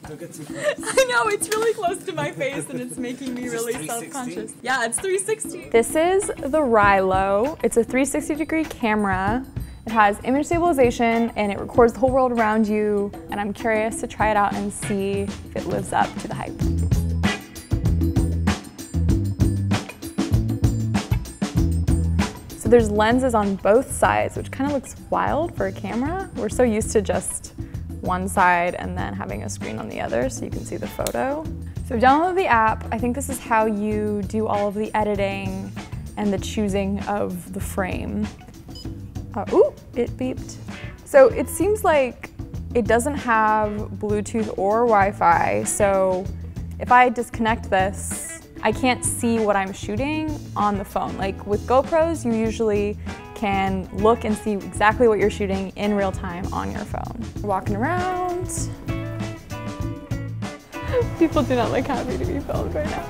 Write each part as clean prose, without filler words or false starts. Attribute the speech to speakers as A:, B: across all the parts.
A: Don't get too close.
B: I know, it's really close to my face and it's making me really self-conscious. Yeah, it's 360. This is the Rylo. It's a 360-degree camera. It has image stabilization and it records the whole world around you, and I'm curious to try it out and see if it lives up to the hype. So there's lenses on both sides, which kind of looks wild for a camera. We're so used to just one side and then having a screen on the other so you can see the photo. So download the app. I think this is how you do all of the editing and the choosing of the frame. Ooh, it beeped. So it seems like it doesn't have Bluetooth or Wi-Fi, so if I disconnect this, I can't see what I'm shooting on the phone. Like with GoPros, you usually can look and see exactly what you're shooting in real time on your phone. We're walking around. People do not look happy to be filmed right now.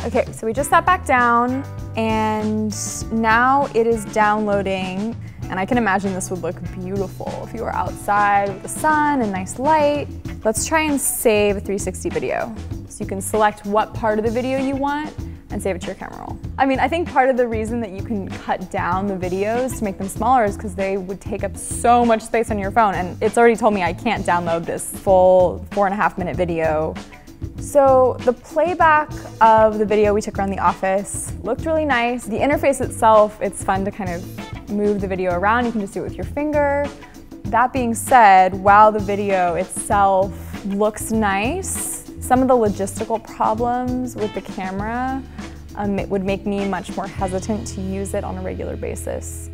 B: Okay, so we just sat back down and now it is downloading, and I can imagine this would look beautiful if you were outside with the sun and nice light. Let's try and save a 360 video. So you can select what part of the video you want and save it to your camera roll. I mean, I think part of the reason that you can cut down the videos to make them smaller is because they would take up so much space on your phone, and it's already told me I can't download this full 4.5-minute video. So the playback of the video we took around the office looked really nice. The interface itself, it's fun to kind of move the video around. You can just do it with your finger. That being said, while the video itself looks nice, some of the logistical problems with the camera it would make me much more hesitant to use it on a regular basis.